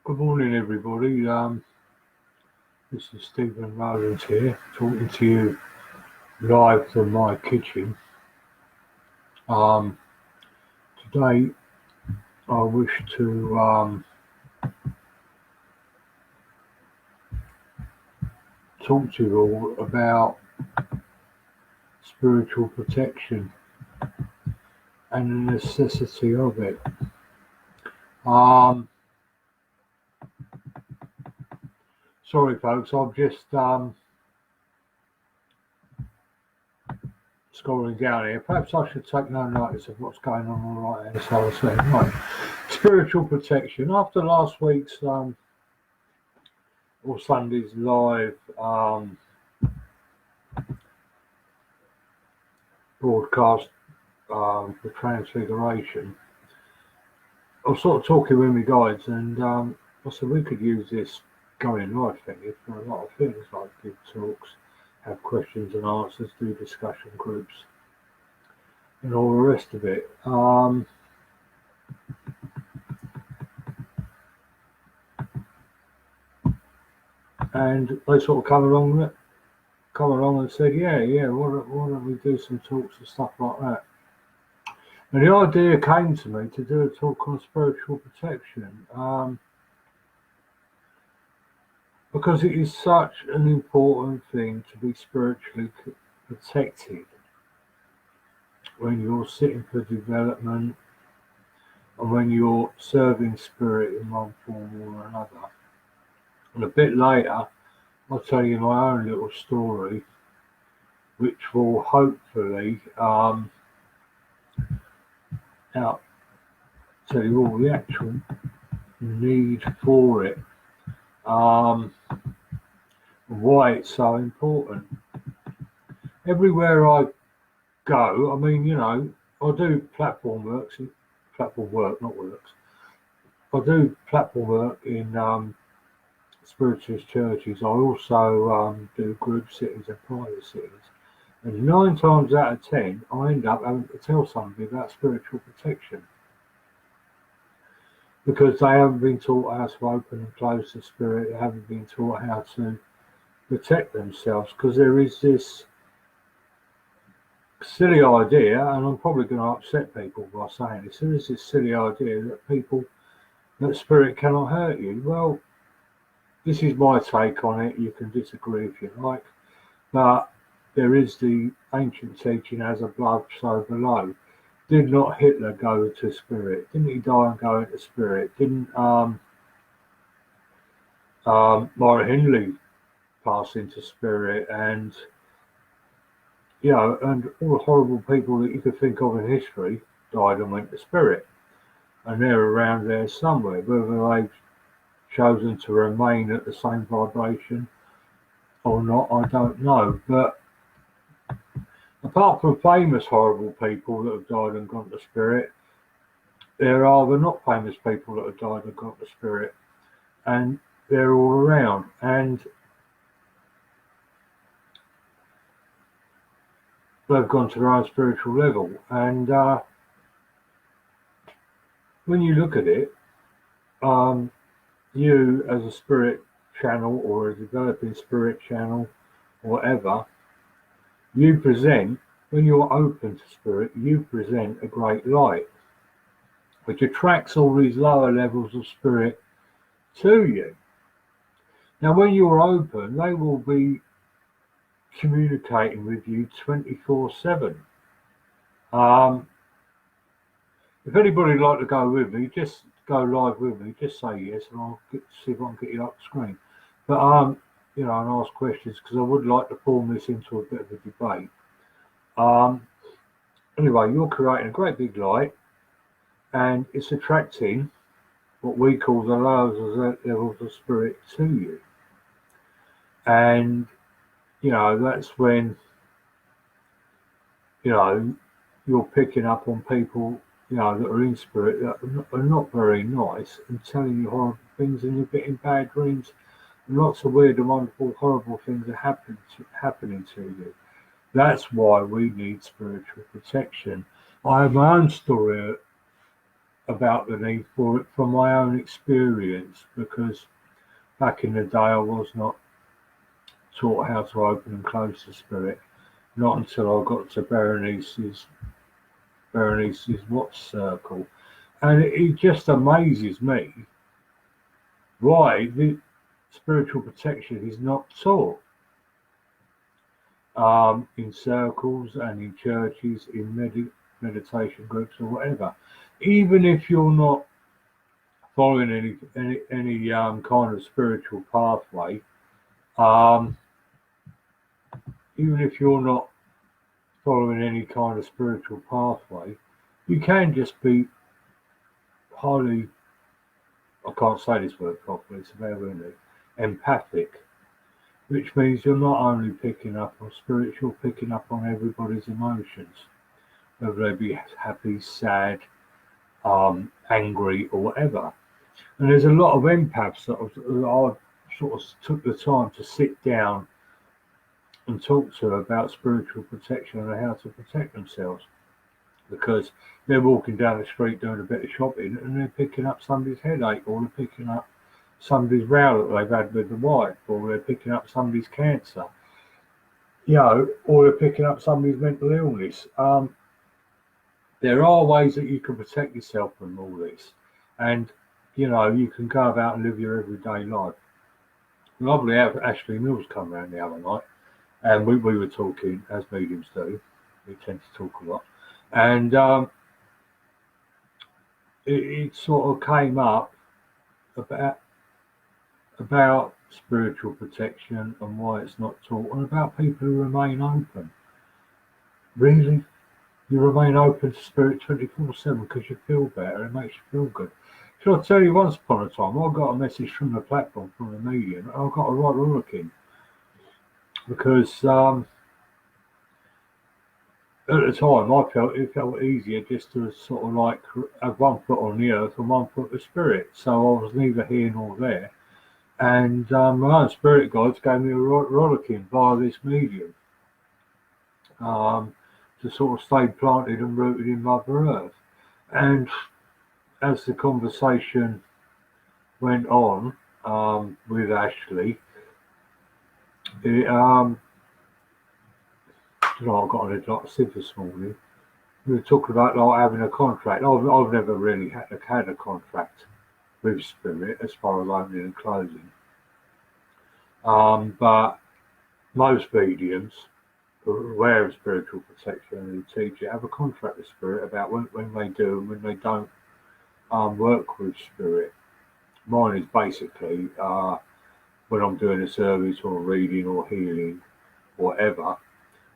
Good morning, everybody. This is Stephen Rowlands here, talking to you live from my kitchen. Um, Today, I wish to talk to you all about spiritual protection and the necessity of it. Sorry, folks, I'm just scrolling down here. Perhaps I should take no notice of what's going on the right hand side of the screen. Right. Spiritual protection. After last week's or Sunday's live broadcast for Transfiguration, I was sort of talking with my guides, and I said we could use this going live thing for a lot of things, like give talks, have questions and answers, do discussion groups, and all the rest of it. And they sort of come along and said, yeah, why don't we do some talks and stuff like that? And the idea came to me to do a talk on spiritual protection, because it is such an important thing to be spiritually protected when you're sitting for development and when you're serving spirit in one form or another. And a bit later, I'll tell you my own little story, which will hopefully tell you all the actual need for it, why it's so important. Everywhere I go, I mean, I do platform work, not works. I do platform work in spiritualist churches. I also do group sittings and private sittings. And 9 times out of 10, I end up having to tell somebody about spiritual protection, because they haven't been taught how to open and close the spirit. They haven't been taught how to protect themselves, because there is this silly idea, and I'm probably going to upset people by saying this, there is this silly idea that spirit cannot hurt you. Well, this is my take on it. You can disagree if you like, but there is the ancient teaching, as above, so below. Did not Hitler go to spirit? Didn't he die and go into spirit? Didn't Maura Hindley pass into spirit? And and all the horrible people that you could think of in history died and went to spirit, and they're around there somewhere. Whether they've chosen to remain at the same vibration or not, I don't know. But apart from famous horrible people that have died and gone to spirit, there are the not famous people that have died and gone to spirit, and they're all around. And they've gone to their own spiritual level. And when you look at it, you as a spirit channel or a developing spirit channel, whatever, you present, when you're open to spirit, you present a great light, which attracts all these lower levels of spirit to you. Now, when you're open, they will be communicating with you 24/7. If anybody would like to go with me, just go live with me, just say yes, and I'll see if I can get you up the screen. But and ask questions, because I would like to form this into a bit of a debate. Anyway, you're creating a great big light, and it's attracting what we call the lower levels of spirit to you. And that's when you're picking up on people that are in spirit that are not very nice, and telling you horrible things, and you're getting bad dreams, and lots of weird and wonderful horrible things are happening to you. That's why we need spiritual protection. I have my own story about the need for it from my own experience, because back in the day I was not taught how to open and close the spirit, not until I got to Berenice's watch circle. And it just amazes me why the spiritual protection is not taught in circles and in churches, in meditation groups or whatever. Even if you're not following any kind of spiritual pathway, um, even if you're not following any kind of spiritual pathway, you can just be highly, I can't say this word properly, it's about empathic, which means you're not only picking up on spirits, you're picking up on everybody's emotions, whether they be happy, sad, angry, or whatever. And there's a lot of empaths that I sort of took the time to sit down and talk to about spiritual protection and how to protect themselves, because they're walking down the street doing a bit of shopping and they're picking up somebody's headache, or they're picking up somebody's row that they've had with the wife, or they're picking up somebody's cancer, or they're picking up somebody's mental illness. There are ways that you can protect yourself from all this, and you can go about and live your everyday life. Lovely Ashley Mills come round the other night, and we were talking, as mediums do. We tend to talk a lot, and it sort of came up about spiritual protection and why it's not taught, and about people who remain open. Really? You remain open to spirit 24/7 because you feel better, it makes you feel good. Shall I tell you, once upon a time, I got a message from the platform, from a medium, and I got a right rollicking, because at the time it felt easier just to sort of like have one foot on the earth and one foot with spirit, so I was neither here nor there. And my own spirit guides gave me a rollicking via this medium, to sort of stay planted and rooted in Mother Earth. And as the conversation went on with Ashley, I got on a sieve this morning. We were talking about like having a contract. I've never really had a contract with spirit as far as opening and closing. But most mediums who are aware of spiritual protection and teach it have a contract with spirit about when they do and when they don't work with spirit. Mine is basically when I'm doing a service or reading or healing, whatever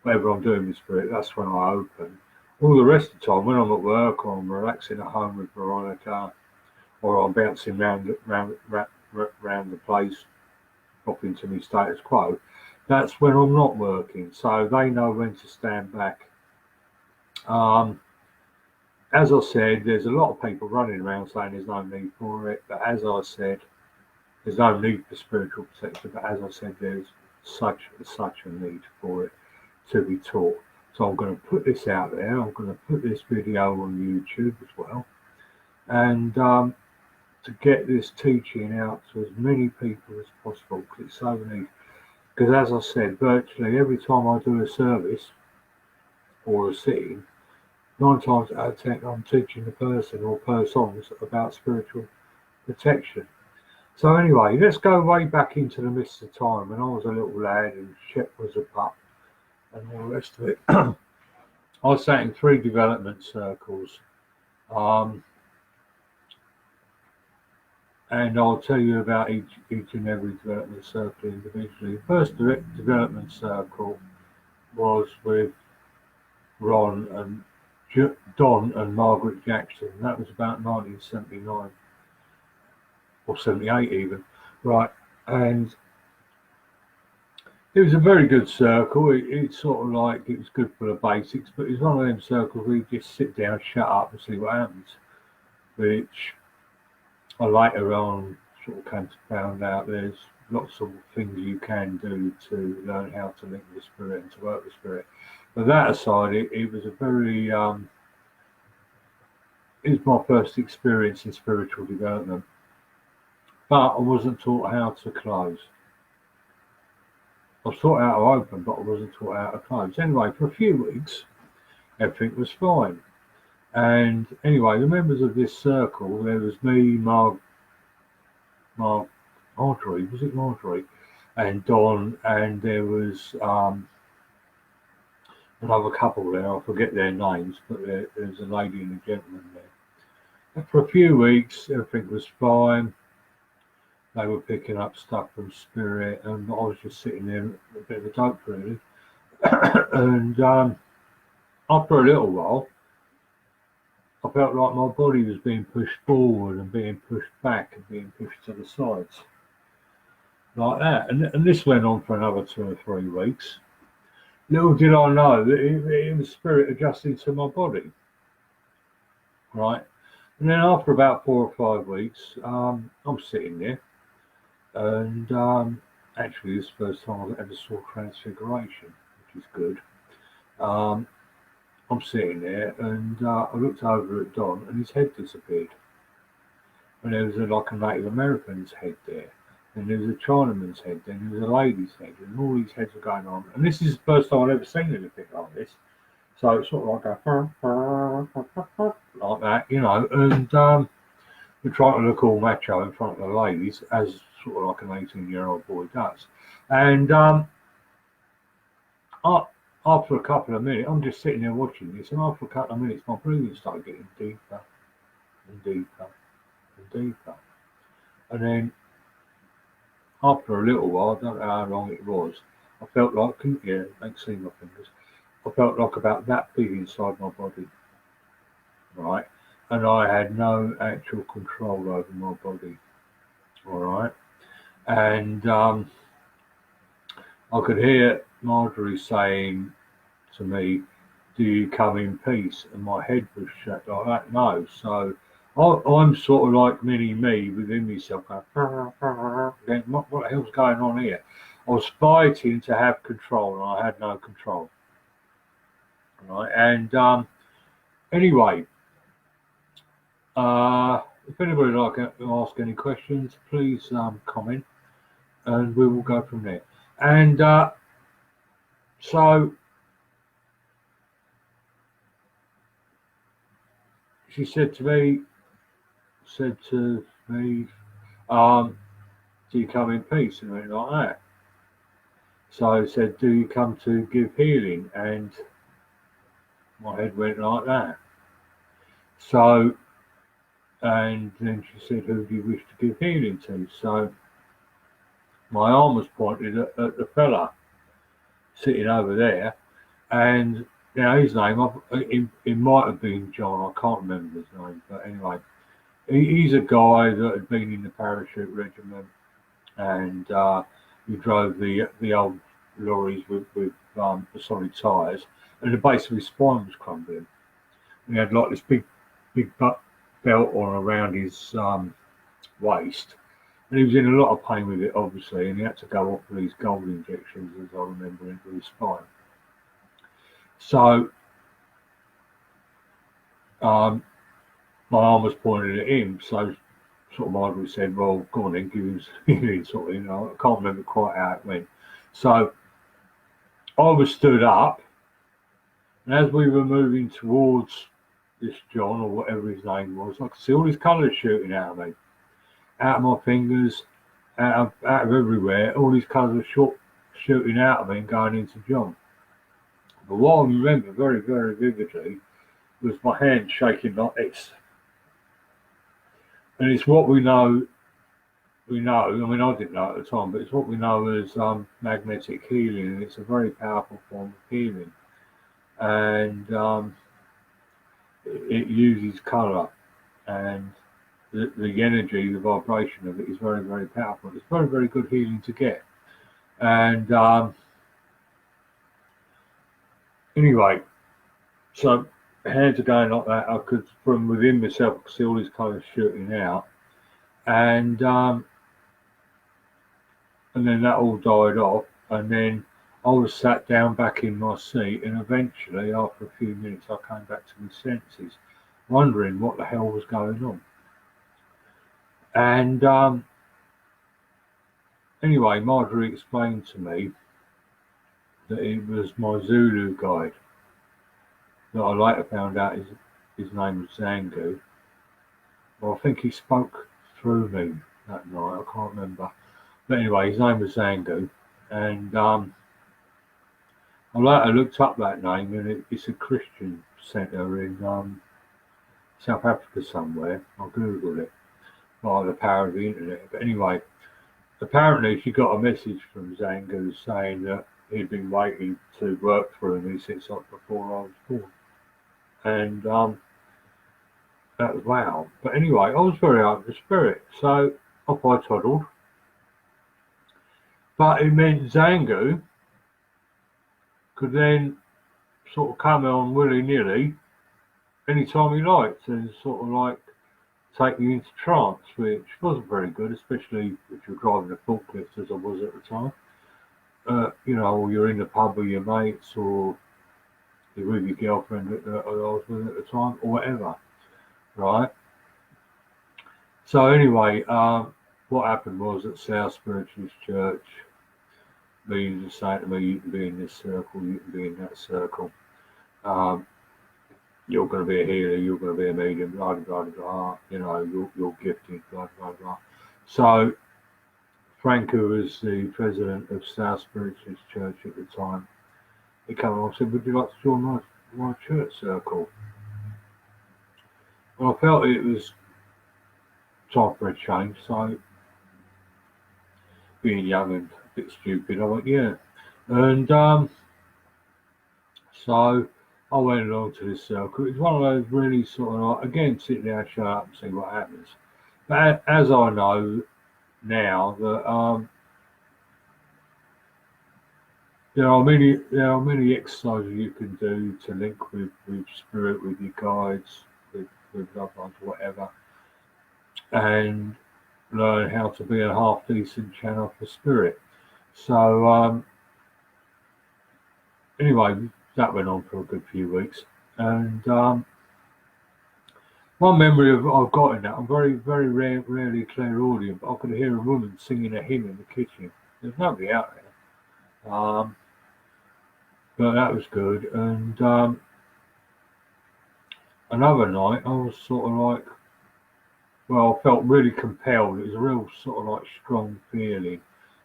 I'm doing with spirit, that's when I open. All the rest of the time, when I'm at work or I'm relaxing at home with Veronica, or I'm bouncing round the place, dropping to my status quo, that's when I'm not working. So they know when to stand back. As I said, there's a lot of people running around saying there's no need for it, but as I said, there's no need for spiritual protection, but as I said, there's such a need for it to be taught. So I'm going to put this out there. I'm going to put this video on YouTube as well, and to get this teaching out to as many people as possible, because it's so needed. Because as I said, virtually every time I do a service or a sitting, 9 times out of 10 I'm teaching the person or persons about spiritual protection. So anyway, let's go way back into the mists of time when I was a little lad and Shep was a pup and all the rest of it. I sat in 3 development circles, and I'll tell you about each and every development circle individually. The first development circle was with Don and Margaret Jackson. That was about 1979 or 78 even, right? And it was a very good circle. It's sort of like, it was good for the basics, but it's one of them circles where you just sit down, shut up and see what happens, which I later on sort of came to find out there's lots of things you can do to learn how to link with spirit and to work with spirit. But that aside, it was a very is my first experience in spiritual development. But I wasn't taught how to close. I was taught how to open, but I wasn't taught how to close. Anyway, for a few weeks, everything was fine. And anyway, the members of this circle, there was me, Marjorie, was it Marjorie? And Don, and there was another couple there, I forget their names, but there's a lady and a gentleman there. And for a few weeks, everything was fine. They were picking up stuff from spirit, and I was just sitting there, a bit of a dope, really. And after a little while, I felt like my body was being pushed forward and being pushed back and being pushed to the sides, like that. And this went on for another 2 or 3 weeks. Little did I know that it was spirit adjusting to my body, right? And then after about 4 or 5 weeks, I'm sitting there, and actually this is the first time I've ever saw transfiguration, which is good. I'm sitting there, and I looked over at Don, and his head disappeared. And there was like a Native American's head there, and there was a Chinaman's head, then there was a lady's head, and all these heads were going on. And this is the first time I've ever seen anything like this. So it's sort of like a like that, you know, and we're trying to look all macho in front of the ladies, as sort of like an 18-year-old boy does. And after a couple of minutes, I'm just sitting there watching this, and after a couple of minutes, my breathing started getting deeper and deeper and deeper. And then after a little while, I don't know how long it was, I felt like, yeah, I can see my fingers, I felt like about that big inside my body, right? And I had no actual control over my body, all right? And I could hear Marjorie saying to me, "Do you come in peace?" And my head was shut like that. No. So I'm sort of like mini me within myself going, what the hell's going on here? I was fighting to have control, and I had no control. Right. And anyway, if anybody would like to ask any questions, please comment, and we will go from there. And so she said to me, do you come in peace? And went like that. So I said, do you come to give healing? And my head went like that. So, and then she said, who do you wish to give healing to? So my arm was pointed at the fella sitting over there, and you know, his name, it might have been John, I can't remember his name, but anyway, he's a guy that had been in the parachute regiment, and he drove the old lorries with the solid tyres, and the base of his spine was crumbling. And he had like this big belt on around his waist, and he was in a lot of pain with it, obviously, and he had to go off for these gold injections, as I remember, into his spine. So my arm was pointed at him, so sort of Margaret said, well, go on then, give him healing, sort of, you know, I can't remember quite how it went. So I was stood up, and as we were moving towards this John, or whatever his name was, I could see all his colours shooting out of me, out of my fingers, out of everywhere. All these colours were shooting out of me and going into John. But what I remember very, very vividly was my hand shaking like this. And it's what we know, I mean, I didn't know at the time, but it's what we know as magnetic healing, and it's a very powerful form of healing. And it uses colour, and the energy, the vibration of it is very, very powerful. It's very, very good healing to get. And anyway, so hands are going like that. I could, from within myself, I could see all these colours shooting out, and then that all died off, and then I was sat down back in my seat, and eventually, after a few minutes, I came back to my senses. wondering what the hell was going on. And anyway, Marjorie explained to me that it was my Zulu guide. That I later found out his name was Zangu. Well, I think he spoke through me that night. I can't remember. But anyway, his name was Zangu, and I later looked up that name, and it's a Christian centre in South Africa somewhere. I googled it by the power of the internet. But anyway, apparently she got a message from Zangu saying that he'd been waiting to work for me since before I was born, and that was wow. But anyway, I was very out of the spirit, so off I toddled. But it meant Zangu could then sort of come on willy-nilly anytime he liked and sort of like take you into trance, which wasn't very good, especially if you're driving a forklift as I was at the time. Or you're in the pub with your mates, or you're with your girlfriend that I was with at the time, or whatever, right? So anyway, what happened was at South Spiritualist Church, he was saying to me, you can be in this circle, you can be in that circle. You're going to be a healer, you're going to be a medium, blah, blah, blah, you're gifted, blah, blah, blah. So Frank, who was the president of South Spiritualist Church at the time, he came along and said, would you like to join my church circle? And I felt it was time for a change, so being young and a bit stupid, I went, yeah. And so I went along to this circle. It was one of those really sort of like, again, sit there, shut up and see what happens. But as I know now that there are many exercises you can do to link with spirit, with your guides, with loved ones, whatever, and learn how to be a half decent channel for spirit. So anyway, that went on for a good few weeks, and one memory I've got in that, I'm very, very rarely clairaudient, but I could hear a woman singing a hymn in the kitchen. There's nobody out there. But that was good. And another night, I was sort of like, I felt really compelled. It was a real sort of like strong feeling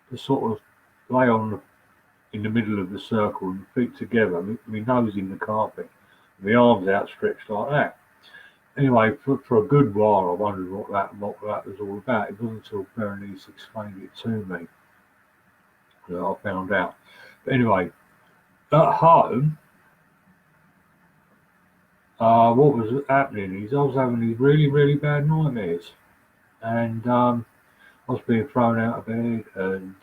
to sort of lay in the middle of the circle and feet together, my nose in the carpet, my arms outstretched like that. Anyway, for a good while, I wondered what that was all about. It wasn't until Berenice explained it to me that I found out. But anyway, at home, what was happening is I was having these really, really bad nightmares, and I was being thrown out of bed and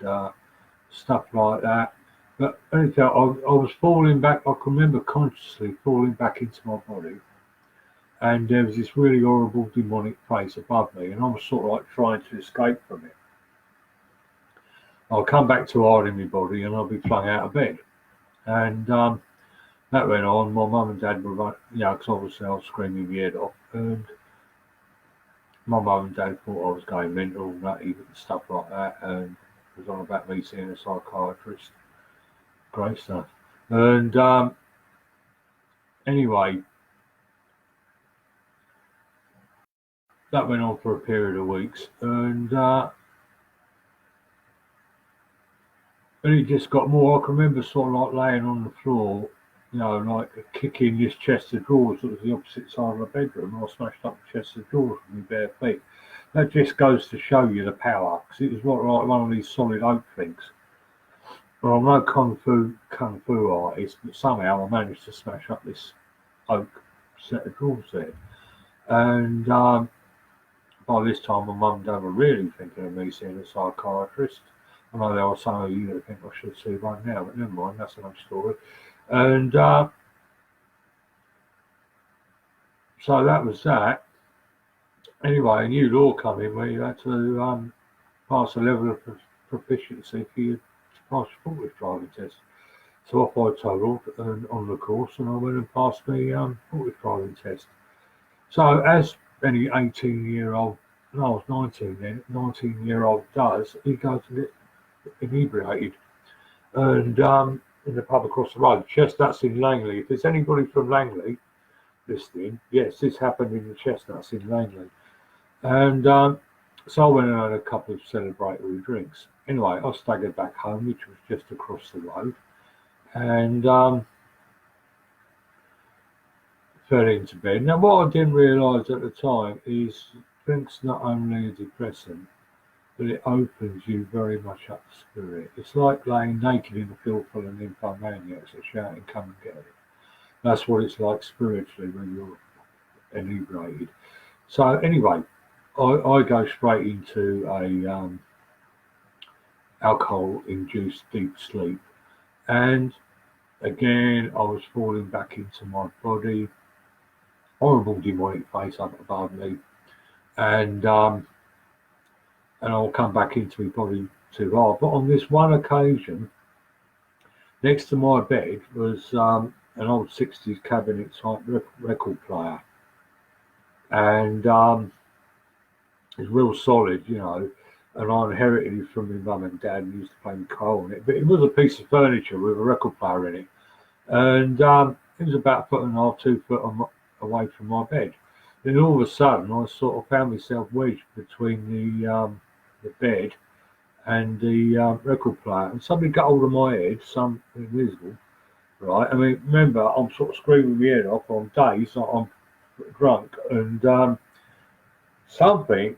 stuff like that. But anyhow, I was falling back. I can remember consciously falling back into my body, and there was this really horrible demonic face above me, and I was sort of like trying to escape from it. I'll come back to hard in my body, and I'll be flung out of bed. And that went on. My mum and dad were, because obviously I was screaming my head off, and my mum and dad thought I was going mental, nutty, and stuff like that, and it was on about me seeing a psychiatrist. Great stuff. And anyway, that went on for a period of weeks, and it just got more. I can remember sort of like laying on the floor, like kicking this chest of drawers that was the opposite side of the bedroom, and I smashed up the chest of drawers with my bare feet. That just goes to show you the power, because it was like one of these solid oak things. Well, I'm no kung fu artist, but somehow I managed to smash up this oak set of drawers there. And by this time, my mum and dad were really thinking of me seeing a psychiatrist. I know there are some of you that think I should see one now, but never mind, that's another story. And so that was that. Anyway, a new law came in where you had to pass a level of proficiency for you to pass your forklift driving test. So off I toddled on the course, and I went and passed the forklift driving test. So as any 18-year-old, no, I was 19 then, 19-year-old does, he goes to get inebriated. And in the pub across the road, Chestnuts in Langley. If there's anybody from Langley listening, yes, this happened in the Chestnuts in Langley. And so I went and had a couple of celebratory drinks. Anyway, I staggered back home, which was just across the road, and fell into bed. Now, what I didn't realise at the time is drink's not only a depressant, but it opens you very much up the spirit. It's like laying naked in a field full of nymphomaniacs and shouting, "Come and get it." That's what it's like spiritually when you're inebriated. So anyway, I go straight into a alcohol-induced deep sleep, and again I was falling back into my body. Horrible demonic face up above me, and I'll come back into my body too hard. But on this one occasion, next to my bed was an old 60s cabinet type record player, and it's real solid, you know. And I inherited it from my mum and dad and used to play the coal on it. But it was a piece of furniture with a record player in it, and it was about a foot and a half, 2 foot away from my bed. Then all of a sudden, I sort of found myself wedged between the bed and the record player, and somebody got hold of my head, some invisible, right? I mean, remember, I'm sort of screaming my head off on days, I'm drunk, and something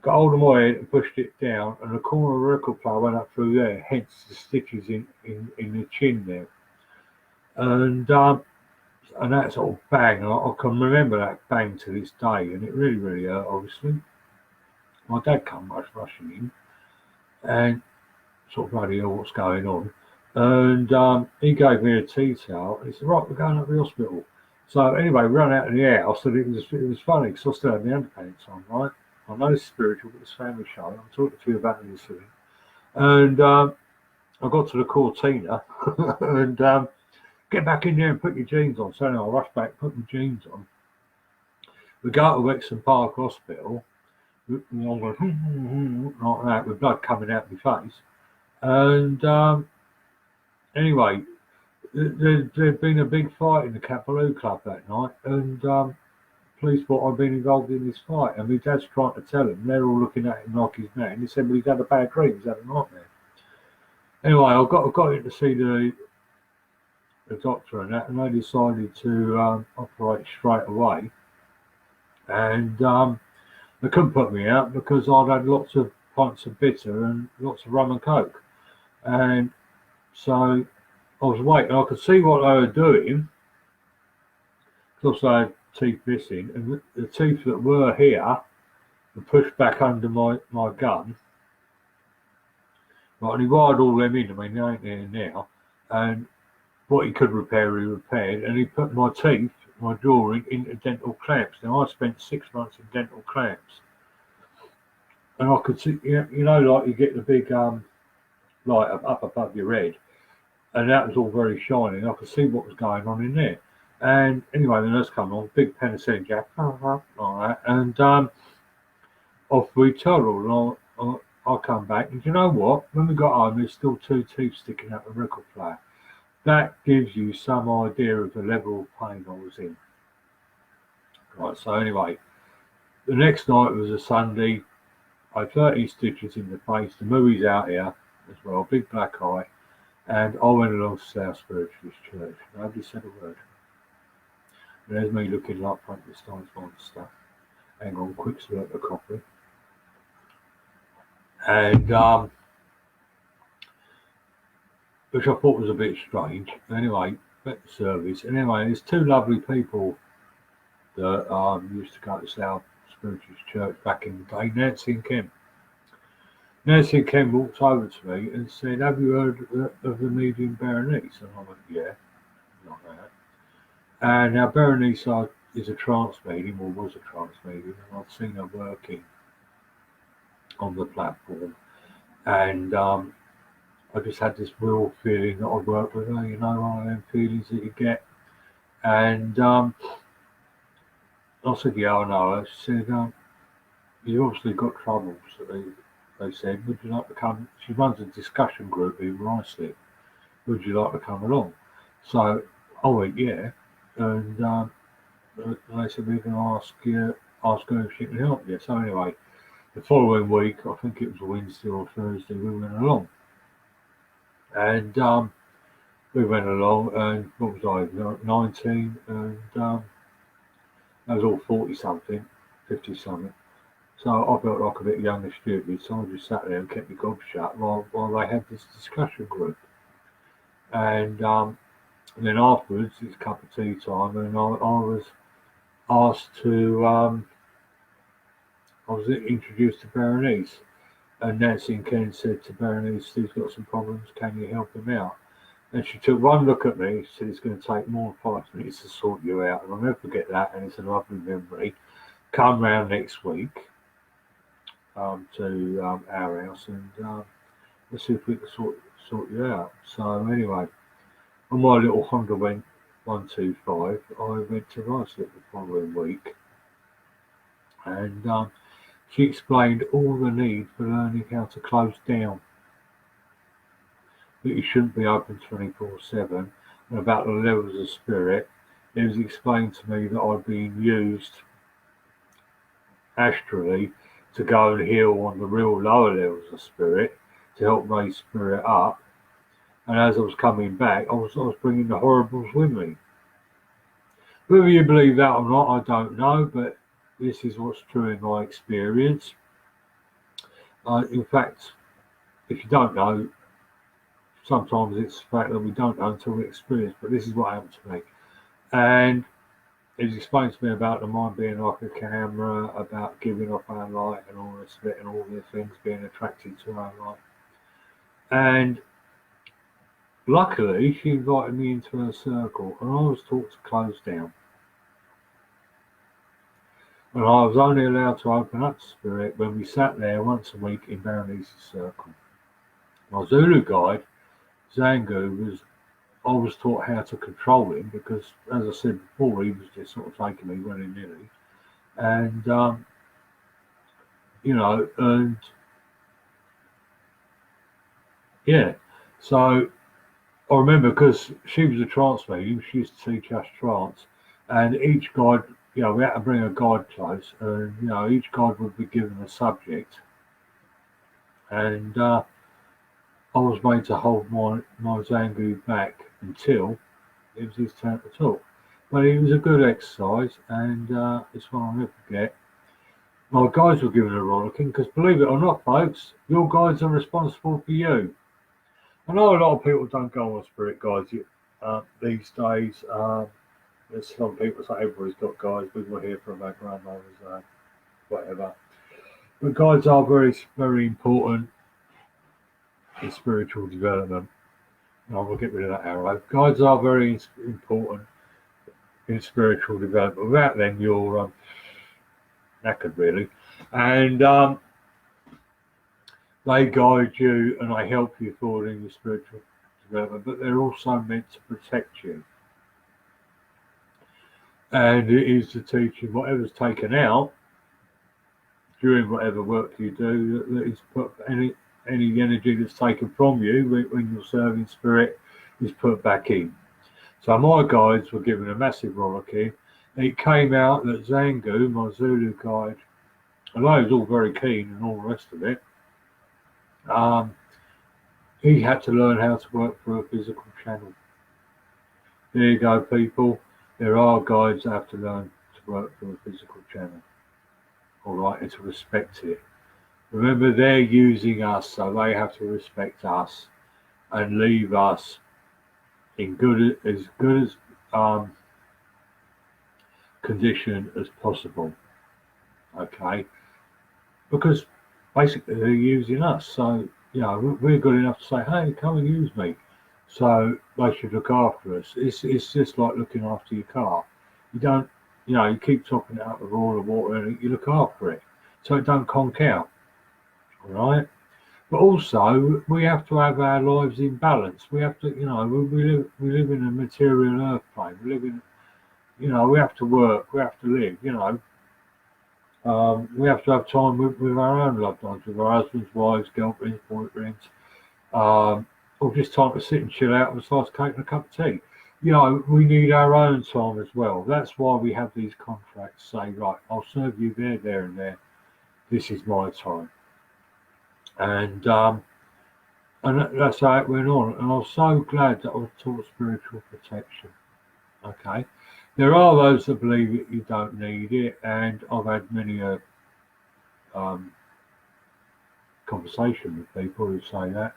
got hold of my head and pushed it down, and the corner of the record player went up through there, hence the stitches in the chin there. And that sort of bang, I can remember that bang to this day, and it really, really hurt, obviously. My dad come rushing in, and sort of bloody hell, what's going on? And he gave me a tea towel, and he said, right, we're going up to the hospital. So anyway, we ran out of the house, and it was funny, because I still had my underpants on, right? I know it's spiritual, but it's family show. I'm talking to you about this thing. And I got to the cortina, and get back in there and put your jeans on. So anyway, I rushed back, put my jeans on. We go to Wexham Park Hospital, and I'm going like that, with blood coming out of my face. And anyway, there'd been a big fight in the Capaloo Club that night, and police thought I'd been involved in this fight. And my dad's trying to tell him, they're all looking at him like his man. He said, well, he's had a bad dream, he's had a nightmare. Anyway, I got in to see the doctor and that, and they decided to operate straight away. And they couldn't put me out because I'd had lots of pints of bitter and lots of rum and coke. And so I was waiting. I could see what they were doing because I had teeth missing, and the teeth that were here were pushed back under my gun. Right, and he wired all them in. I mean, they ain't there now. And what he could repair, he repaired. And he put my teeth, my jaw into dental clamps. Now, I spent 6 months in dental clamps. And I could see, you know, like you get the big light up above your head. And that was all very shiny. And I could see what was going on in there. And anyway, the nurse come on, big penicillin jack, like that. And off we toddled. And I come back. And you know what? When we got home, there's still 2 teeth sticking out the record player. That gives you some idea of the level of pain I was in. Right, so anyway, the next night was a Sunday. I had 30 stitches in the face. The movie's out here as well, big black eye. And I went along to South Spiritualist Church. Nobody said a word. And there's me looking like Frankenstein's monster. Hang on, quick slurp of coffee. And which I thought was a bit strange. Anyway, at the service. And anyway, there's 2 lovely people that used to go to South Spiritualist Church back in the day, Nancy and Kim. Nancy and Kim walked over to me and said, have you heard of the medium Berenice? And I went, yeah, like that. And now Berenice is a trance medium, or was a trance medium, and I've seen her working on the platform. And I just had this real feeling that I'd work with her, you know, one of them feelings that you get. And I said, yeah, I know her. She said, you obviously got troubles, they said. Would you like to come? She runs a discussion group in Riceley. Would you like to come along? So I went, yeah. And they said, we can ask her if she can help you. So anyway, the following week, I think it was Wednesday or Thursday, we went along. And we went along, and what was I, 19, and I was all 40 something, 50 something. So I felt like a bit young and stupid, so I just sat there and kept my gob shut while they had this discussion group. And then afterwards, it's cup of tea time, and I was asked to, I was introduced to Berenice. And Nancy and Ken said to Berenice, Steve's got some problems, can you help him out? And she took one look at me, she said, it's going to take more than 5 minutes to sort you out. And I'll never forget that, and it's a lovely memory. Come round next week to our house, and let's see if we can sort you out. So anyway, on my little Honda went 125, I went to Riceley the following week, and she explained all the need for learning how to close down, that you shouldn't be open 24/7, and about the levels of spirit. It was explained to me that I'd been used astrally to go and heal on the real lower levels of spirit to help raise spirit up. And as I was coming back, I was bringing the horribles with me. Whether you believe that or not, I don't know, but this is what's true in my experience. In fact, if you don't know, sometimes it's the fact that we don't know until we experience, but this is what happened to me. And it explained to me about the mind being like a camera, about giving off our light and all this bit, and all the things being attracted to our light. And luckily, she invited me into her circle, and I was taught to close down. And I was only allowed to open up to spirit when we sat there once a week in Berenice's circle. My Zulu guide, Zangu, I was taught how to control him because, as I said before, he was just sort of taking me willy-nilly. And, and yeah, so I remember because she was a trance medium, she used to teach us trance, and each guide, we had to bring a guide close, and, each guide would be given a subject, and I was made to hold my Zangu back until it was his turn to talk. But it was a good exercise, and it's one I'll never forget. My guides were given a rollicking, because believe it or not, folks, your guides are responsible for you. I know a lot of people don't go on spirit guides these days. There's some people say everybody's got guides. We were here from our grandmothers, whatever. But guides are very, very important in spiritual development. I will get rid of that arrow. Guides are very important in spiritual development. Without them, you're knackered, really. And they guide you and they help you forward in your spiritual development, but they're also meant to protect you. And it is to teach you whatever's taken out during whatever work you do, that is put any energy that's taken from you when you're serving spirit is put back in. So my guides were given a massive rollicking. It came out that Zangu, my Zulu guide, although he was all very keen and all the rest of it, he had to learn how to work through a physical channel. There you go, people. There are guides that have to learn to work through a physical channel. All right, and to respect it. Remember, they're using us, so they have to respect us and leave us in as good condition as possible. Okay, because basically they're using us. So we're good enough to say, hey, come and use me. So they should look after us. It's just like looking after your car. You don't, you keep topping it up with all the water and you look after it so it don't conk out. All right. But also we have to have our lives in balance. We have to, we live in a material earth plane. We live in You know, we have to work, we have to live, you know. We have to have time with our own loved ones, with our husbands, wives, girlfriends, boyfriends, or just time to sit and chill out and start taking a cup of tea. You know, we need our own time as well. That's why we have these contracts. Say, right, I'll serve you there, there, and there. This is my time, and that's how it went on. And I was so glad that I was taught spiritual protection. Okay, there are those that believe that you don't need it, and I've had many a um, conversation with people who say that.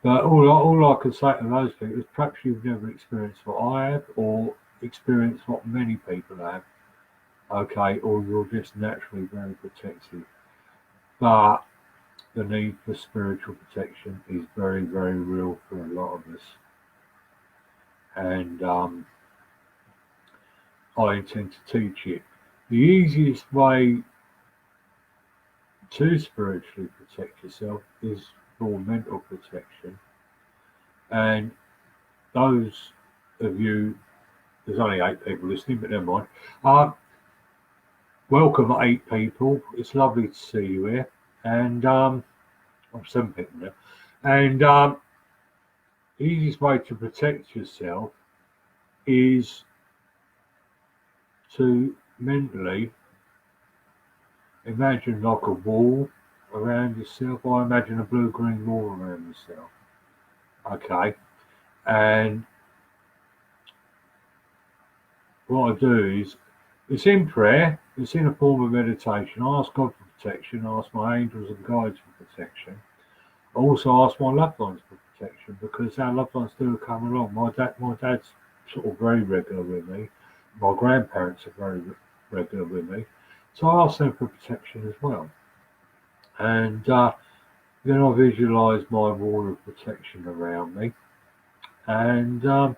But all I can say to those people is perhaps you've never experienced what I have, or experienced what many people have. Okay, or you're just naturally very protective. But the need for spiritual protection is very, very real for a lot of us, and I intend to teach it. The easiest way to spiritually protect yourself is for mental protection. And those of you, there's only 8 people listening, but never mind. Welcome, 8 people. It's lovely to see you here. And I'm 7 people now. And the easiest way to protect yourself is to mentally imagine like a wall around yourself. I imagine a blue-green wall around yourself. Okay. And what I do is, it's in prayer, it's in a form of meditation. I ask God for protection, I ask my angels and guides for protection. I also ask my loved ones for protection, because our loved ones do come along. My dad's sort of very regular with me. My grandparents are very regular with me. So I ask them for protection as well. And then I visualise my wall of protection around me, and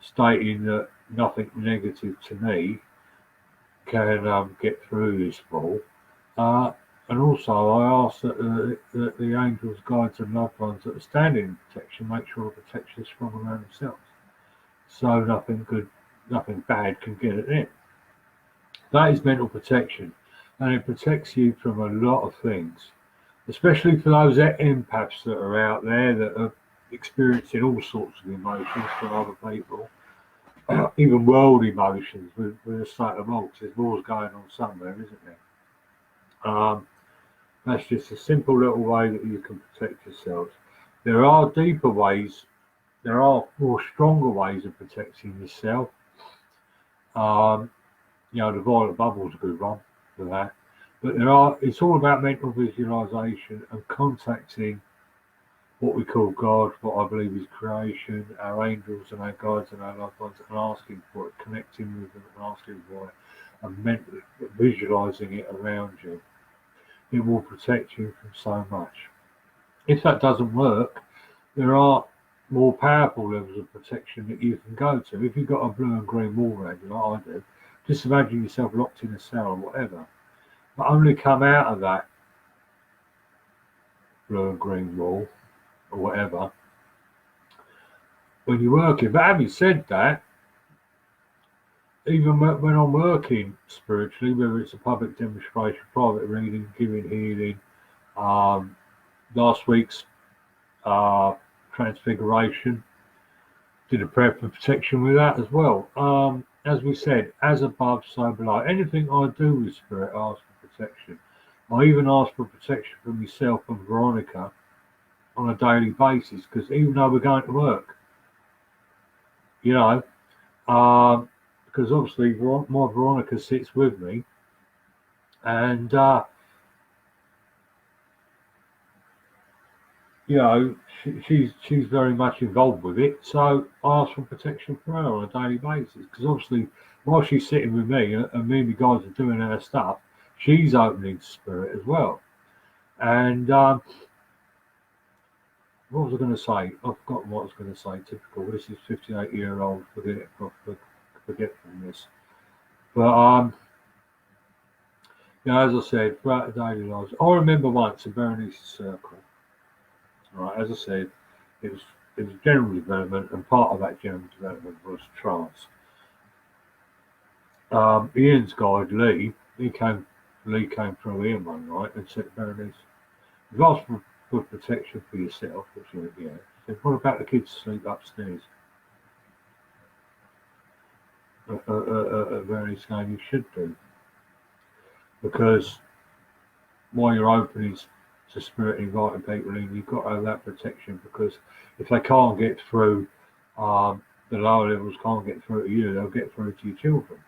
stating that nothing negative to me can get through this wall. And also, I ask that the angels, guides, and loved ones that are standing in protection make sure the protection is from around themselves, so nothing bad can get at them. That is mental protection, and it protects you from a lot of things, especially for those empaths that are out there that are experiencing all sorts of emotions from other people, even world emotions with a state of war. There's wars going on somewhere, isn't there? That's just a simple little way that you can protect yourselves. There are deeper ways, there are more stronger ways of protecting yourself. You know, the violet bubble's a good one for that. But it's all about mental visualization and contacting what we call God, what I believe is creation, our angels and our guides and our loved ones, and asking for it, connecting with them and asking for it, and mentally visualizing it around you. It will protect you from so much. If that doesn't work, there are more powerful levels of protection that you can go to. If you've got a blue and green wall around you, like I do, just imagine yourself locked in a cell or whatever. But only come out of that blue and green wall or whatever when you're working. But having said that, even when I'm working spiritually, whether it's a public demonstration, private reading, giving healing, last week's transfiguration, did a prayer for protection with that as well. As we said, as above, so below. Anything I do with spirit, I ask for protection. I even ask for protection for myself and Veronica on a daily basis, because even though we're going to work, you know, because obviously my Veronica sits with me, and you know, she's very much involved with it. So I ask for protection for her on a daily basis, because obviously while she's sitting with me and me and the guys are doing our stuff, she's opening to spirit as well. And what was I going to say? I've forgotten what I was going to say. Typical. This is 58-year-old forgetfulness. But you know, as I said, throughout the daily lives, I remember once in Berenice's circle. Right, as I said, it was general development, and part of that general development was trance. Ian's guide, Lee came through here one night and said, Berenice, you've asked for protection for yourself, which you yeah. He said, what about the kids sleep upstairs? Berenice saying you should do. Because while you're opening to spirit inviting people in, you've got to have that protection, because if they can't get through, the lower levels can't get through to you, they'll get through to your children.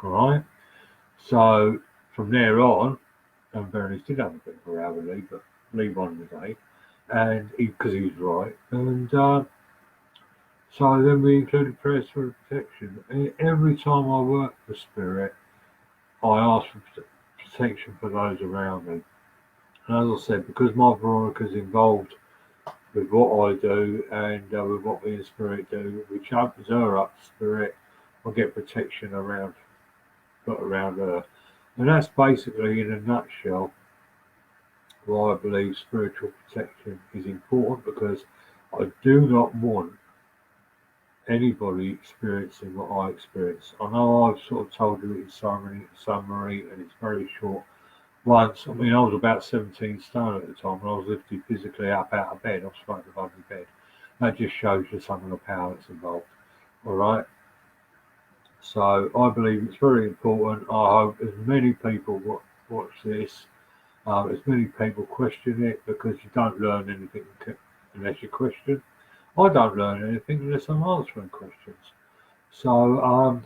Alright? So from there on, and Berenice did have a bit of a row with Lee, but Lee won the day, and because he was right, and so then we included prayers for protection. And every time I work for spirit, I ask for protection for those around me. And as I said, because my Veronica's involved with what I do and with what me and Spirit do, which opens her up to Spirit, I get protection put around her. And that's basically, in a nutshell, why I believe spiritual protection is important, because I do not want anybody experiencing what I experience. I know I've sort of told you in summary, and it's very short. Once, I mean, I was about 17 stone at the time, and I was lifted physically up out of bed. I was floating above the bed. That just shows you some of the power that's involved. All right. So I believe it's very important. I hope as many people watch this, as many people question it, because you don't learn anything unless you question. I don't learn anything unless I'm answering questions. So,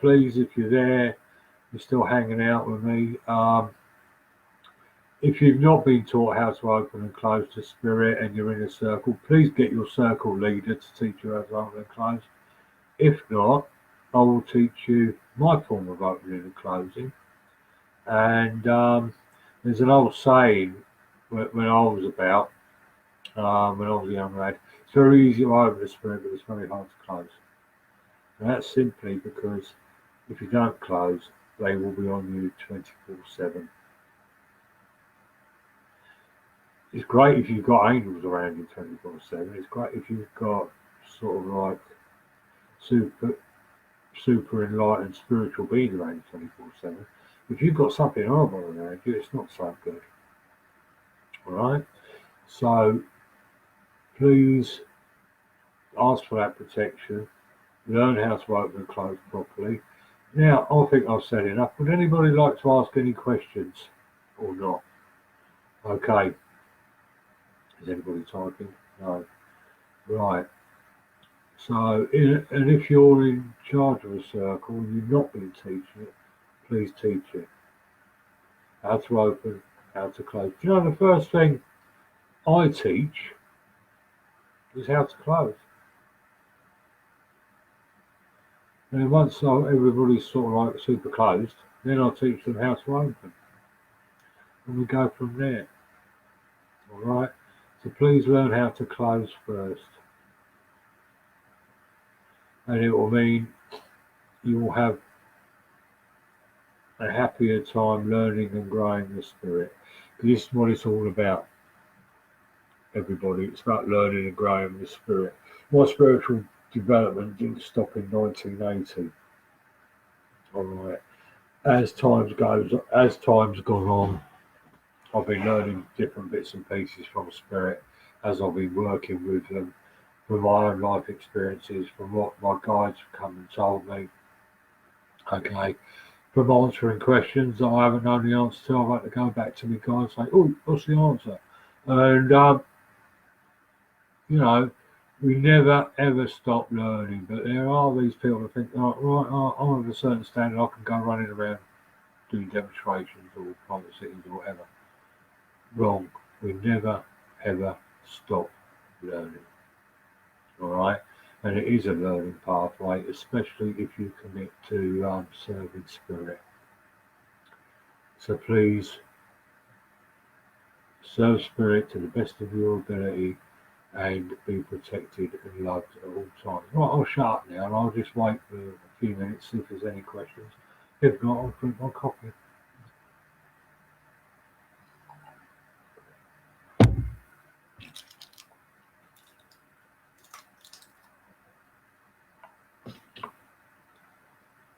please, if you're there, you're still hanging out with me. If you've not been taught how to open and close to spirit and you're in a circle, please get your circle leader to teach you how to open and close. If not, I will teach you my form of opening and closing. And there's an old saying when I was when I was a young lad, it's very easy to open the spirit, but it's very hard to close. And that's simply because if you don't close, they will be on you 24/7. It's great if you've got angels around you 24/7. It's great if you've got sort of like super enlightened spiritual beings around you 24/7. If you've got something horrible around you, it's not so good. Alright? So please ask for that protection. Learn how to open and close properly. Now, I think I've said enough. Would anybody like to ask any questions or not? Okay. Is anybody typing? No. Right. So, and if you're in charge of a circle and you've not been teaching it, please teach it. How to open, how to close. Do you know the first thing I teach is how to close. And once everybody's sort of like super closed, then I'll teach them how to open. And we go from there. Alright? So please learn how to close first. And it will mean you will have a happier time learning and growing the spirit. This is what it's all about, everybody. It's about learning and growing the spirit. My spiritual development didn't stop in 1980. Alright. As time's gone on, I've been learning different bits and pieces from spirit as I've been working with them, from my own life experiences, from what my guides have come and told me. Okay. From answering questions that I haven't known the answer to, I've had to go back to my guide and say, oh, what's the answer? And, we never ever stop learning, but there are these people that think, oh, right, I'm of a certain standard, I can go running around doing demonstrations or private cities or whatever. Wrong. We never ever stop learning. Alright? And it is a learning pathway, especially if you commit to serving spirit. So please serve spirit to the best of your ability and be protected and loved at all times. Right, I'll shut up now and I'll just wait for a few minutes, see if there's any questions. If not, I'll drink my coffee.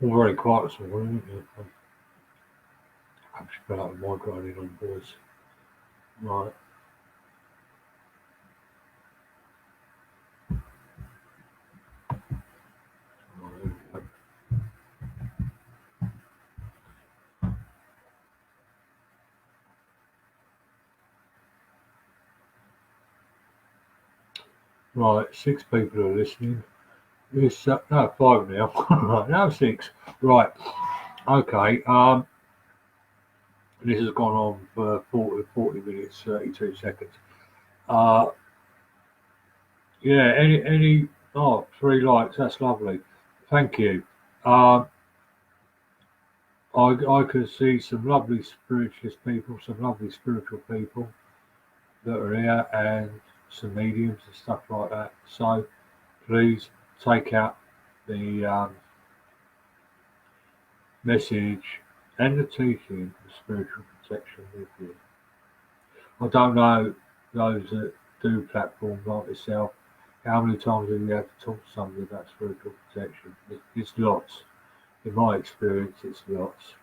All very quiet this morning, isn't it? I'm just about to migraine on boys. Right. Right, 6 people are listening. It's no 5 now. Right, now 6. Right. Okay. This has gone on for 40 minutes, 32 seconds. Yeah. Any. Oh, 3 likes. That's lovely. Thank you. I can see some lovely spiritualist people, some lovely spiritual people that are here, and some mediums and stuff like that. So please take out the message and the teaching of spiritual protection with you. I don't know those that do platforms like myself. How many times have you had to talk to somebody about spiritual protection? It's lots. In my experience, it's lots.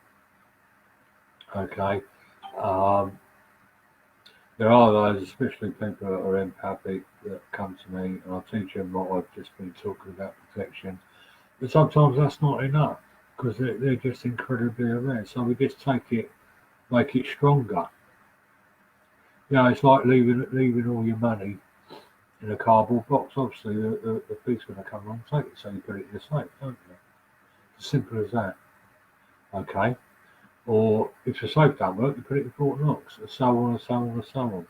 Okay. Um, there are those, especially people that are empathic, that come to me and I teach them what I've just been talking about protection. But sometimes that's not enough because they're just incredibly aware. So we just make it stronger. You know, it's like leaving all your money in a cardboard box. Obviously, the thief's going to come along and take it, so you put it in the safe, don't you? As simple as that. Okay. Or if the safe don't work, you put it in Fort Knox, and so on and so on and so on.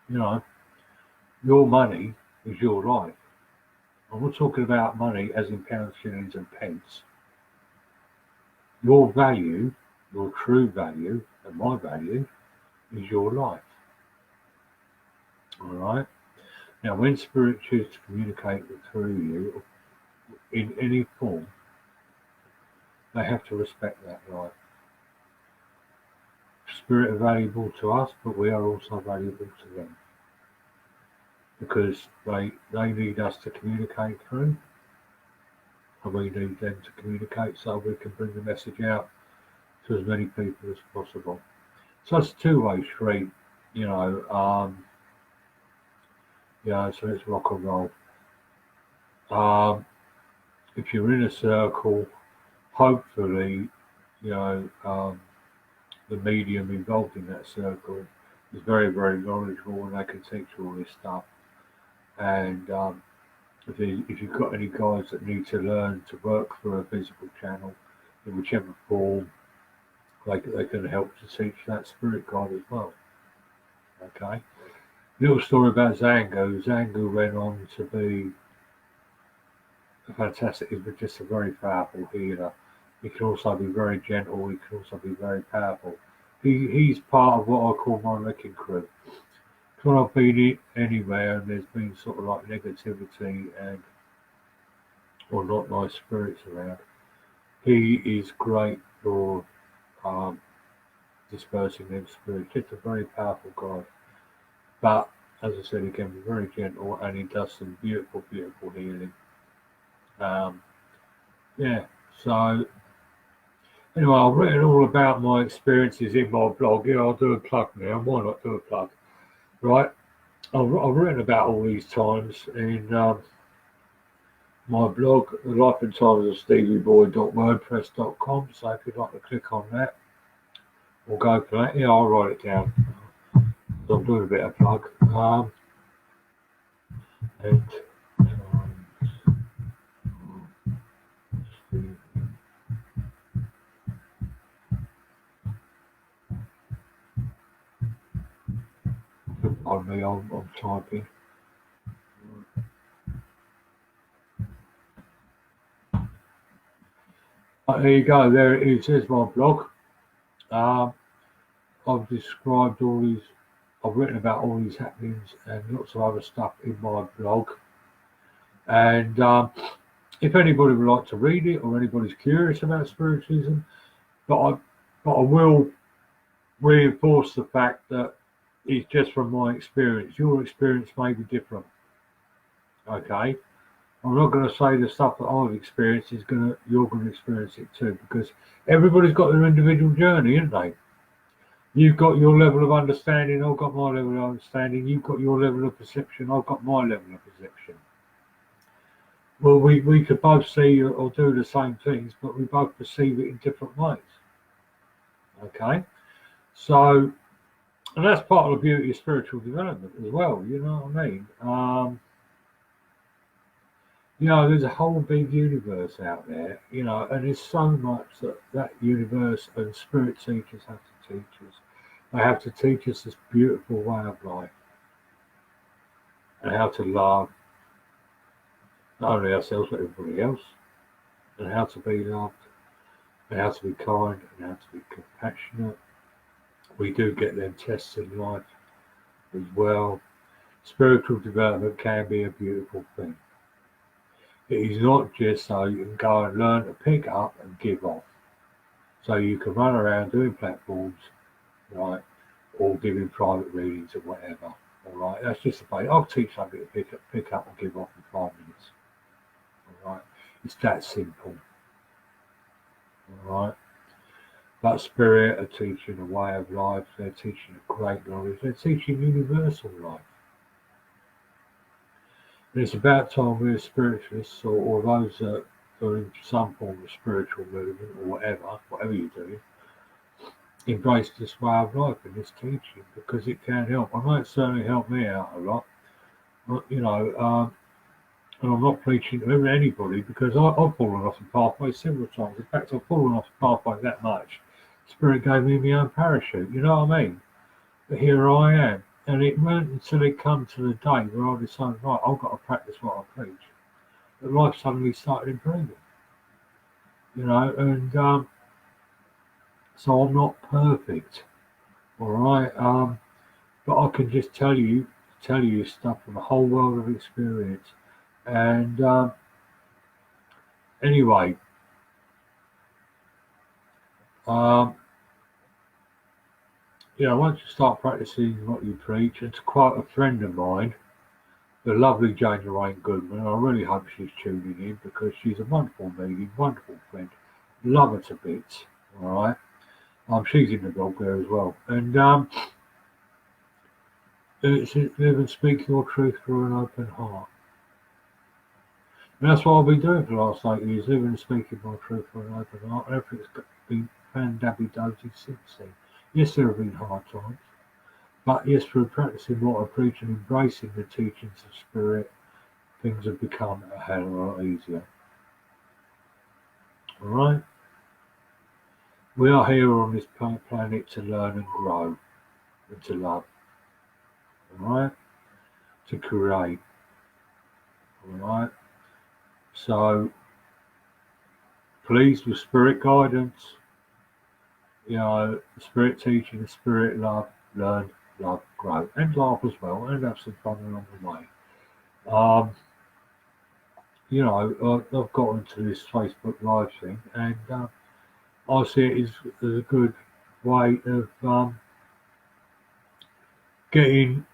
You know, your money is your life. I'm not talking about money as in pounds, shillings, and pence. Your value, your true value, and my value is your life. All right. Now, when spirit choose to communicate through you in any form, they have to respect that life. Spirit are valuable to us, but we are also valuable to them because they need us to communicate through, and we need them to communicate so we can bring the message out to as many people as possible. So it's a two-way street, you know. So it's rock and roll. If you're in a circle, hopefully, you know, the medium involved in that circle is very, very knowledgeable and they can teach you all this stuff. And if you've got any guys that need to learn to work through a physical channel in whichever form, they can help to teach that spirit guide as well. Okay. Little story about Zango. Zango went on to be a fantastic, he's just a very powerful healer. He can also be very gentle, he can also be very powerful. He's part of what I call my wrecking crew. When I've been anywhere and there's been sort of like negativity or not nice spirits around, he is great for dispersing them spirits. Just a very powerful guy. But as I said, he can be very gentle and he does some beautiful, beautiful healing. So anyway, I've written all about my experiences in my blog. Yeah, I'll do a plug now. Why not do a plug? Right. I've written about all these times in my blog, The Life and Times of StevieBoy.wordpress.com. So if you'd like to click on that, we'll go for that. Yeah, I'll write it down. So I'm doing a bit of plug. Pardon me, I'm typing. There you go. There it is. There's my blog. I've described all these. I've written about all these happenings and lots of other stuff in my blog. And if anybody would like to read it or anybody's curious about spiritualism, but I will reinforce the fact that it's just from my experience. Your experience may be different. Okay. I'm not going to say the stuff that I've experienced you're going to experience it too, because everybody's got their individual journey, haven't they? You've got your level of understanding, I've got my level of understanding, you've got your level of perception, I've got my level of perception. Well, we could both see or do the same things, but we both perceive it in different ways. Okay? So, and that's part of the beauty of spiritual development as well, you know what I mean? There's a whole big universe out there, and there's so much that universe and spirit teachers have to teach us. They have to teach us this beautiful way of life and how to love not only ourselves but everybody else, and how to be loved, and how to be kind, and how to be compassionate. We do get them tests in life as well. Spiritual development can be a beautiful thing. It is not just so you can go and learn to pick up and give off. So you can run around doing platforms, right, or giving private readings or whatever. All right, that's just a bait. I'll teach somebody to pick up and give off in 5 minutes. All right, it's that simple. All right, but spirit are teaching a way of life. They're teaching a great knowledge. They're teaching universal life. And it's about time we're spiritualists or those that are in some form of spiritual movement or whatever you do, embrace this way of life and this teaching, because it can help. I know it certainly helped me out a lot, and I'm not preaching to anybody, because I've fallen off the pathway several times. In fact, I've fallen off the pathway that much. Spirit gave me my own parachute, you know what I mean? But here I am. And it weren't until it come to the day where I decided, right, I've got to practice what I preach, that life suddenly started improving. And so I'm not perfect, all right? But I can just tell you stuff from a whole world of experience. And anyway, once you start practicing what you preach, and to quote a friend of mine, the lovely Jane Lorraine Goodman, I really hope she's tuning in, because she's a wonderful medium, wonderful friend, love her to bits, all right? She's in the blog there as well. And it's live and speak your truth through an open heart. And that's what I've been doing for the last 8 years, living and speaking my truth through an open heart. And everything's been fan-dabby-dozy since then. Yes, there have been hard times. But yes, through practicing what I preach and embracing the teachings of Spirit, things have become a hell of a lot easier. Alright? We are here on this planet to learn and grow, and to love. Alright? To create. Alright? So, please, with Spirit guidance, Spirit teaching, the Spirit love, learn, love, grow, and laugh as well, and have some fun along the way. I've got into this Facebook Live thing, and I see it as a good way of getting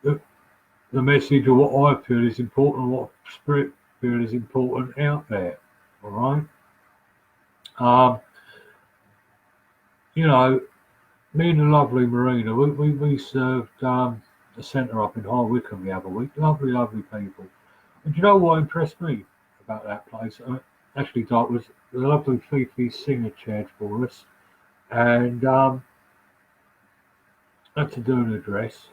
the message of what I feel is important, what Spirit feel is important out there. All right. Me and the lovely Marina, we served a centre up in High Wycombe the other week. Lovely, lovely people. And do you know what impressed me about that place? Actually, Doc, was the lovely Fifi Singer chaired for us, and had to do an address,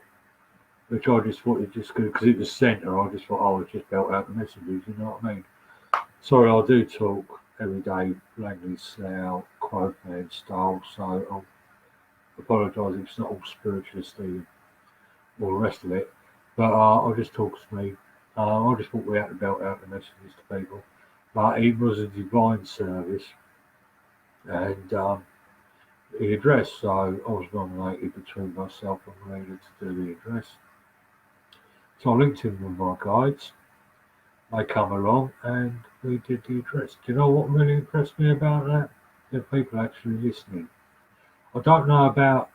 which I just thought it just good because it was centre. I just thought, I was just belt out the messages. You know what I mean? Sorry, I do talk every day, Langley Slough, Quote style, so I'll apologise if it's not all spiritualisty or the rest of it, but I just talk to me. I just thought we had to belt out the messages to people, but it was a divine service, and the address, so I was nominated between myself and Marina to do the address. So I linked in with my guides. They come along and we did the address. Do you know what really impressed me about that? The people actually listening. I don't know about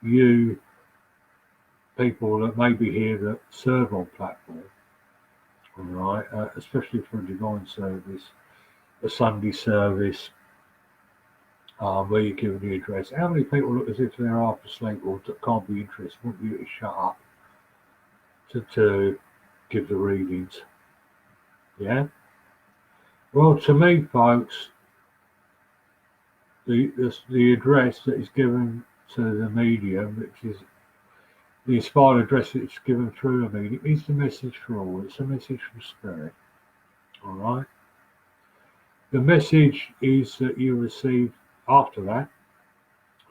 you people that may be here that serve on platform, all right, especially for a divine service, a Sunday service, where you're giving the address. How many people look as if they're half asleep or can't be interested, want you to shut up to give the readings? Yeah? Well, to me, folks, the address that is given to the medium, which is the inspired address that's given through the medium, is the message for all. It's a message from Spirit. All right? The message is that you receive after that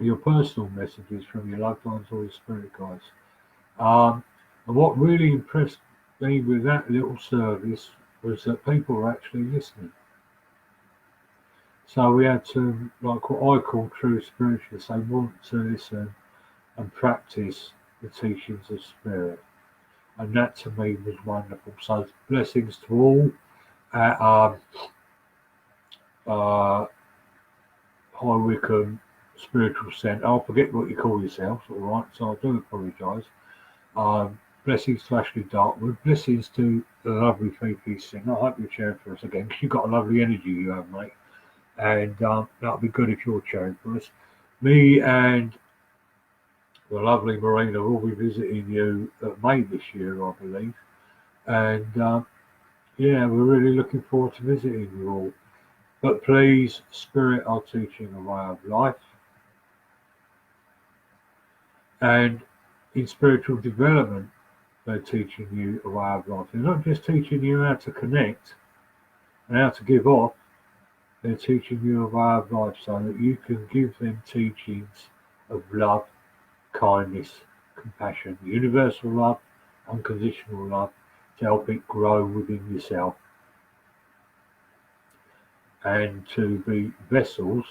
your personal messages from your loved ones or your spirit guides. And what really impressed me with that little service was that people were actually listening. So we had to, like what I call true spiritualists, they want to listen and practice the teachings of Spirit. And that to me was wonderful. So blessings to all at High Wycombe Spiritual Centre. I'll forget what you call yourselves, all right, so I do apologise. Blessings to Ashley Dartwood. Blessings to the lovely Fifi Singh. I hope you're cheering for us again, because you've got a lovely energy you have, mate. And that'll be good if you're cheering for us. Me and the lovely Marina will be visiting you at May this year, I believe. And yeah, we're really looking forward to visiting you all. But please, Spirit are teaching a way of life. And in spiritual development, they're teaching you a way of life. They're not just teaching you how to connect and how to give off, they're teaching you a way of life so that you can give them teachings of love, kindness, compassion, universal love, unconditional love, to help it grow within yourself. And to be vessels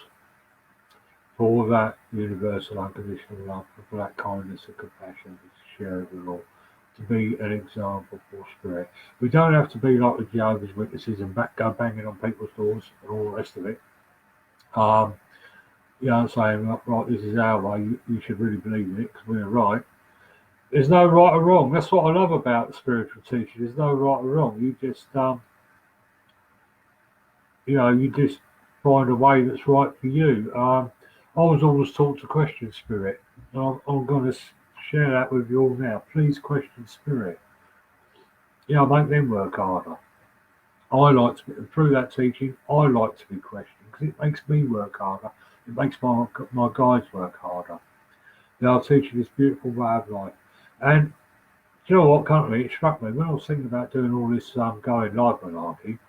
for that universal unconditional love, for that kindness and compassion to share it with all. To be an example for Spirit. We don't have to be like the Jehovah's Witnesses and go banging on people's doors and all the rest of it. You know, saying, right, this is our way, you should really believe in it because we're right. There's no right or wrong. That's what I love about spiritual teaching. There's no right or wrong. You just, you just find a way that's right for you. I was always taught to question Spirit. And I'm going to share that with you all now. Please question Spirit. Make them work harder. I like to be, through that teaching, I like to be questioned because it makes me work harder. It makes my guides work harder. They are teaching this beautiful way of life. And do you know what, currently it struck me when I was thinking about doing all this going live malarkey.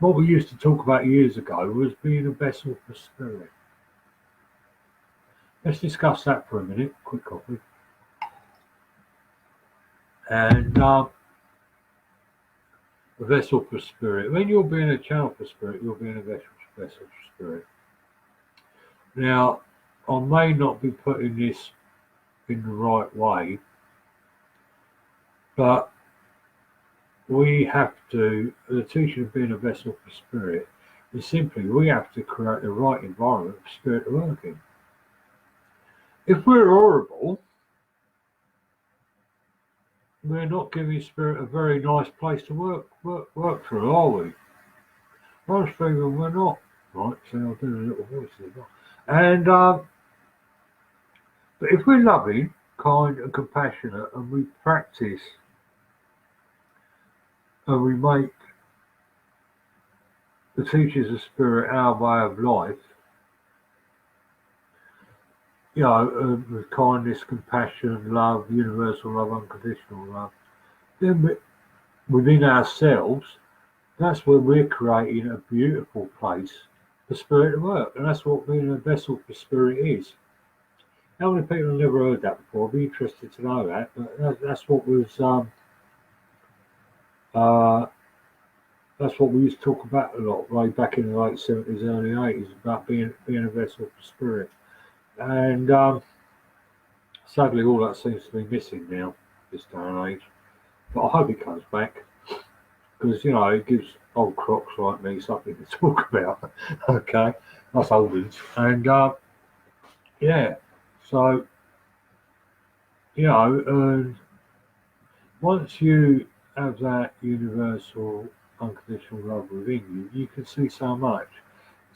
What we used to talk about years ago was being a vessel for Spirit. Let's discuss that for a minute. Quick coffee. And a vessel for Spirit. When you're being a channel for Spirit, you're being a vessel for Spirit. Now, I may not be putting this in the right way, but we have to, the teaching of being a vessel for Spirit is simply we have to create the right environment for Spirit to work in. If we're horrible, we're not giving Spirit a very nice place to work through, are we? Most people we're not. Right, so I'll do a little voice as well. And but if we're loving, kind and compassionate and we practice and we make the teachings of Spirit our way of life, with kindness, compassion, love, universal love, unconditional love, then within ourselves, that's where we're creating a beautiful place for Spirit to work. And that's what being a vessel for Spirit is. How many people have never heard that before? I'd be interested to know that. But that's what was that's what we used to talk about a lot, right back in the late 70s, early 80s, about being a vessel for Spirit. And sadly, all that seems to be missing now, this day and age. But I hope it comes back, because, it gives old crocs like me something to talk about. Okay, that's old ones. And, so, once you have that universal unconditional love within you, you can see so much.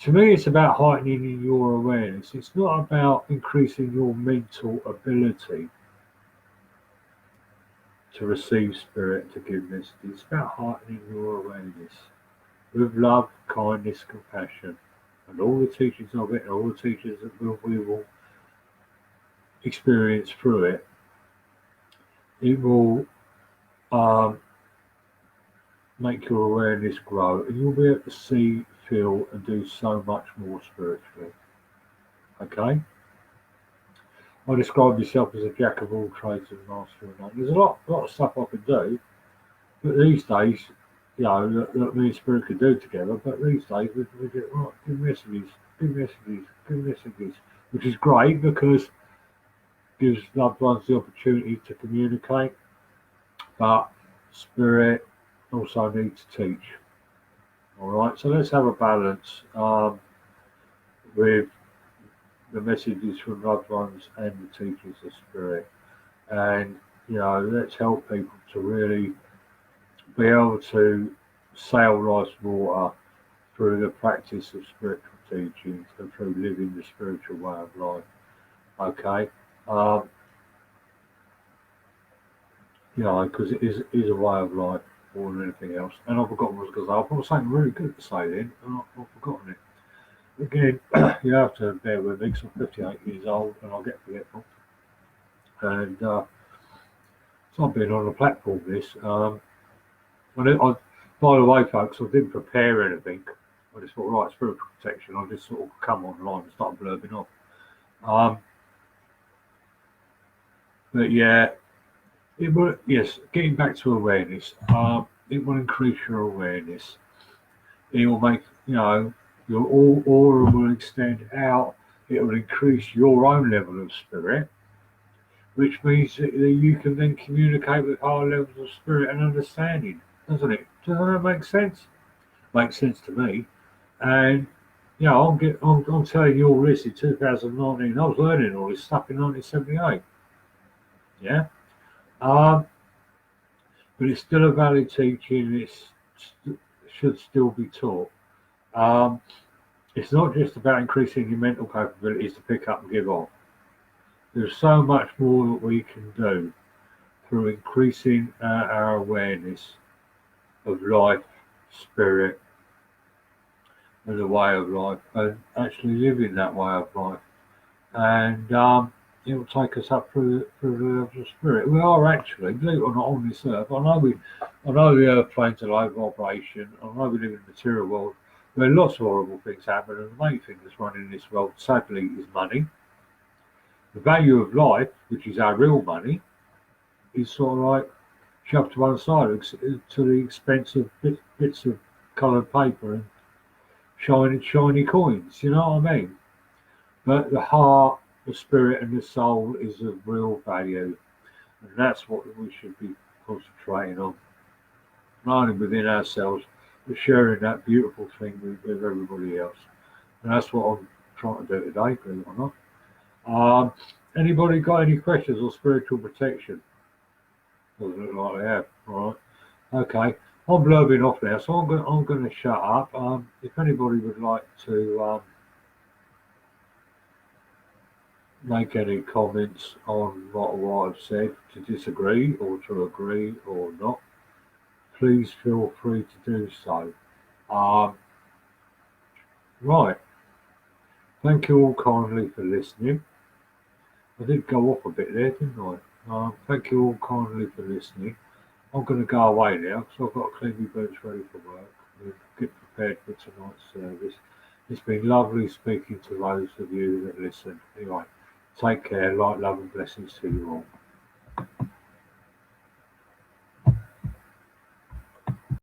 To me, it's about heightening your awareness. It's not about increasing your mental ability to receive spirit, to give messages. It's about heightening your awareness with love, kindness, compassion, and all the teachings of it, and all the teachings that we will experience through it. It will um, make your awareness grow, and you'll be able to see, feel, and do so much more spiritually. Okay? I describe myself as a jack of all trades and master of none. There's a lot of stuff I could do, but these days, that me and Spirit could do together, but these days we get, right, give messages, give messages, give messages, which is great because it gives loved ones the opportunity to communicate, but Spirit also needs to teach. Alright, so let's have a balance with the messages from loved ones and the teachings of Spirit. And, let's help people to really be able to sail life's water through the practice of spiritual teachings and through living the spiritual way of life. Okay? Because it is a way of life more than anything else. And I've forgotten what I was going to say. I've got something really good to say then, and I've forgotten it. Again, you have to bear with me because I'm 58 years old and I get forgetful. And so I've been on a platform this. By the way, folks, I didn't prepare anything. I just thought, right, spiritual protection. I just sort of come online and start blurbing off. But yeah, it will. Yes, getting back to awareness. It will increase your awareness. It will make your aura will extend out. It will increase your own level of spirit, which means that you can then communicate with higher levels of spirit and understanding, doesn't it? Does that make sense? Makes sense to me. And I'm telling you all this in 2019. I was learning all this stuff in 1978. Yeah. But it's still a valid teaching. It should still be taught. It's not just about increasing your mental capabilities to pick up and give on. There's so much more that we can do through increasing our awareness of life, spirit, and the way of life, and actually living that way of life. And it will take us up through the levels of spirit. We are actually, believe it or not, on this earth. I know the earth plane's a low vibration. I know we live in the material world where lots of horrible things happen, and the main thing that's running this world, sadly, is money. The value of life, which is our real money, is sort of like shoved to one side to the expense of bits of coloured paper and shiny coins. You know what I mean? But the heart, the spirit, and the soul is of real value, and that's what we should be concentrating on, not only within ourselves, but sharing that beautiful thing with everybody else. And that's what I'm trying to do today, believe it or not. Anybody got any questions on spiritual protection? Doesn't look like they have. All right. Okay. I'm blurbing off now, so I'm going to shut up. If anybody would like to make any comments on what I've said, to disagree or to agree or not, please feel free to do so. Right. Thank you all kindly for listening. I did go off a bit there, didn't I? Thank you all kindly for listening. I'm going to go away now because I've got to clean my boots ready for work and get prepared for tonight's service. It's been lovely speaking to those of you that listen. Anyway, take care, light, love and blessings to you all.